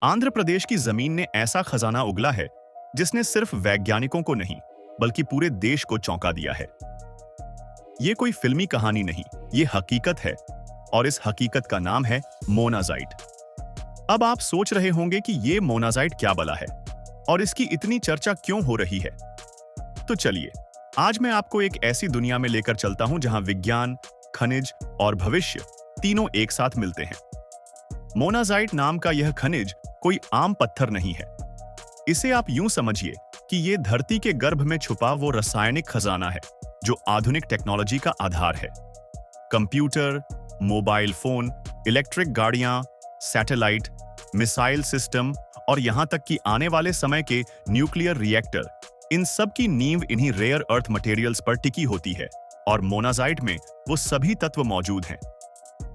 आंध्र प्रदेश की जमीन ने ऐसा खजाना उगला है जिसने सिर्फ वैज्ञानिकों को नहीं बल्कि पूरे देश को चौंका दिया है। ये कोई फिल्मी कहानी नहीं, ये हकीकत है और इस हकीकत का नाम है मोनाजाइट। अब आप सोच रहे होंगे कि ये मोनाजाइट क्या बला है और इसकी इतनी चर्चा क्यों हो रही है। तो चलिए, आज मैं आपको एक ऐसी दुनिया में लेकर चलता हूं जहां विज्ञान, खनिज और भविष्य तीनों एक साथ मिलते हैं। मोनाजाइट नाम का यह खनिज कोई आम पत्थर नहीं है। इसे आप यूं समझिए कि ये धरती के गर्भ में छुपा वो रासायनिक खजाना है जो आधुनिक टेक्नोलॉजी का आधार है। कंप्यूटर, मोबाइल फोन, इलेक्ट्रिक गाड़ियां, सैटेलाइट, मिसाइल सिस्टम और यहां तक कि आने वाले समय के न्यूक्लियर रिएक्टर, इन सब की नींव इन्हीं रेयर अर्थ मटेरियल्स पर टिकी होती है और मोनाजाइट में वो सभी तत्व मौजूद हैं।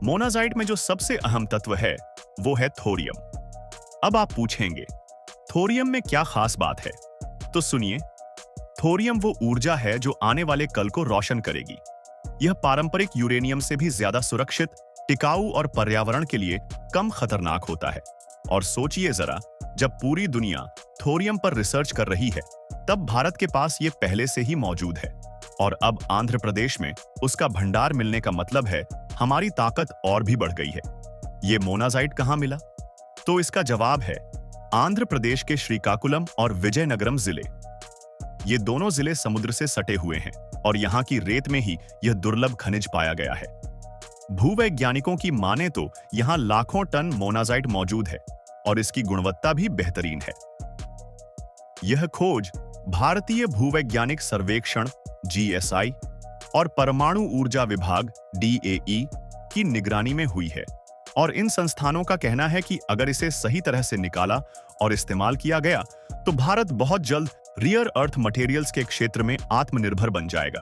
मोनाजाइट में जो सबसे अहम तत्व है वो है थोरियम। अब आप पूछेंगे, थोरियम में क्या खास बात है? तो सुनिए, थोरियम वो ऊर्जा है जो आने वाले कल को रोशन करेगी। यह पारंपरिक यूरेनियम से भी ज्यादा सुरक्षित, टिकाऊ और पर्यावरण के लिए कम खतरनाक होता है। और सोचिए जरा, जब पूरी दुनिया थोरियम पर रिसर्च कर रही है, तब भारत के पास ये पहले से ही मौजूद है और अब आंध्र प्रदेश में उसका भंडार मिलने का मतलब है हमारी ताकत और भी बढ़ गई है। ये मोनाजाइट कहां मिला? तो इसका जवाब है आंध्र प्रदेश के श्रीकाकुलम और विजयनगरम जिले। ये दोनों जिले समुद्र से सटे हुए हैं और यहाँ की रेत में ही यह दुर्लभ खनिज पाया गया है। भूवैज्ञानिकों की माने तो यहाँ लाखों टन मोनाजाइट मौजूद है और इसकी गुणवत्ता भी बेहतरीन है। यह खोज भारतीय भूवैज्ञानिक सर्वेक्षण (GSI) और परमाणु ऊर्जा विभाग (DAE) की निगरानी में हुई है और इन संस्थानों का कहना है कि अगर इसे सही तरह से निकाला और इस्तेमाल किया गया तो भारत बहुत जल्द रियर अर्थ मटेरियल्स के क्षेत्र में आत्मनिर्भर बन जाएगा।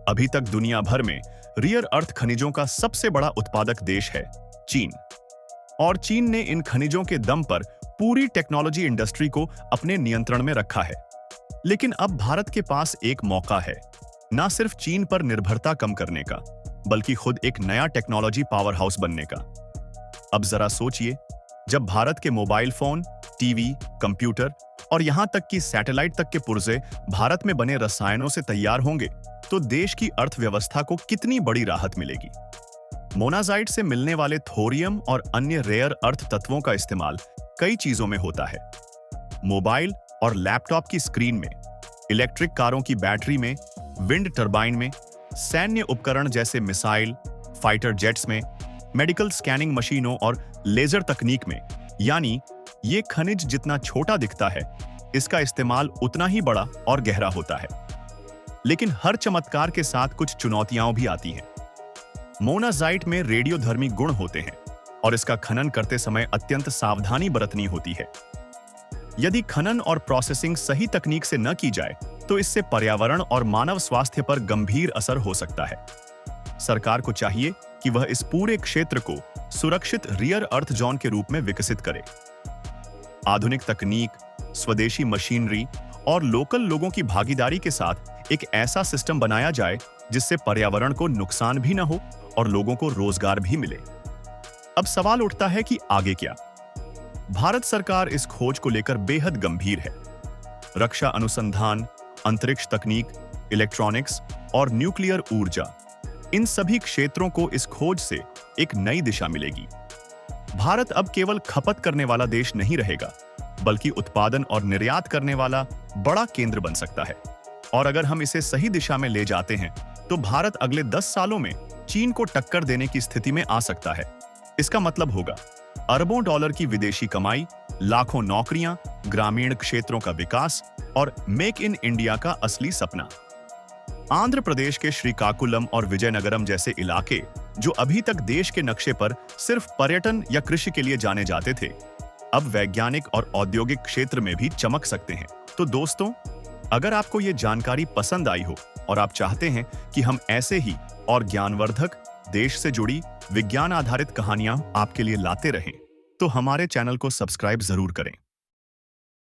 अभी तक दुनिया भर में रियर अर्थ खनिजों का सबसे बड़ा उत्पादक देश है चीन, और चीन ने इन खनिजों के दम पर पूरी टेक्नोलॉजी इंडस्ट्री को अपने नियंत्रण में रखा है। लेकिन अब भारत के पास एक मौका है, ना सिर्फ चीन पर निर्भरता कम करने का, बल्कि खुद एक नया टेक्नोलॉजी पावर हाउस बनने का। अब जरा सोचिए, जब भारत के मोबाइल फोन, टीवी, कंप्यूटर और यहां तक कि सैटेलाइट तक के पुर्जे भारत में बने रसायनों से तैयार होंगे, तो देश की अर्थव्यवस्था को कितनी बड़ी राहत मिलेगी। मोनाजाइट से मिलने वाले थोरियम और अन्य रेयर अर्थ तत्वों का इस्तेमाल कई चीजों में होता है। मोबाइल और लैपटॉप की स्क्रीन में, इलेक्ट्रिक कारों की बैटरी में, विंड टरबाइन में, सैन्य उपकरण जैसे मिसाइल, फाइटर जेट्स में, मेडिकल स्कैनिंग मशीनों और लेजर तकनीक में। यानी ये खनिज जितना छोटा दिखता है, इसका इस्तेमाल उतना ही बड़ा और गहरा होता है। लेकिन हर चमत्कार के साथ कुछ चुनौतियां भी आती हैं। मोनाजाइट में रेडियोधर्मी गुण होते हैं और इसका खनन करते समय अत्यंत सावधानी बरतनी होती है। यदि खनन और प्रोसेसिंग सही तकनीक से न की जाए तो इससे पर्यावरण और मानव स्वास्थ्य पर गंभीर असर हो सकता है। सरकार को चाहिए कि वह इस पूरे क्षेत्र को सुरक्षित रियर अर्थ जोन के रूप में विकसित करे। आधुनिक तकनीक, स्वदेशी मशीनरी और लोकल लोगों की भागीदारी के साथ एक ऐसा सिस्टम बनाया जाए जिससे पर्यावरण को नुकसान भी न हो और लोगों को रोजगार भी मिले। अब सवाल उठता है कि आगे क्या? भारत सरकार इस खोज को लेकर बेहद गंभीर है। रक्षा अनुसंधान, अंतरिक्ष तकनीक, इलेक्ट्रॉनिक्स और न्यूक्लियर ऊर्जा, इन सभी क्षेत्रों को इस खोज से एक नई दिशा मिलेगी। भारत अब केवल खपत करने वाला देश नहीं रहेगा, बल्कि उत्पादन और निर्यात करने वाला बड़ा केंद्र बन सकता है। और अगर हम इसे सही दिशा में ले जाते हैं तो भारत अगले 10 सालों में चीन को टक्कर देने की स्थिति में आ सकता है। इसका मतलब होगा अरबों डॉलर की विदेशी कमाई, लाखों नौकरियां, ग्रामीण क्षेत्रों का विकास और मेक इन इंडिया का असली सपना। आंध्र प्रदेश के श्रीकाकुलम और विजयनगरम जैसे इलाके, जो अभी तक देश के नक्शे पर सिर्फ पर्यटन या कृषि के लिए जाने जाते थे, अब वैज्ञानिक और औद्योगिक क्षेत्र में भी चमक सकते हैं। तो दोस्तों, अगर आपको ये जानकारी पसंद आई हो और आप चाहते हैं कि हम ऐसे ही और ज्ञानवर्धक, देश से जुड़ी विज्ञान आधारित कहानियां आपके लिए लाते रहें, तो हमारे चैनल को सब्सक्राइब जरूर करें।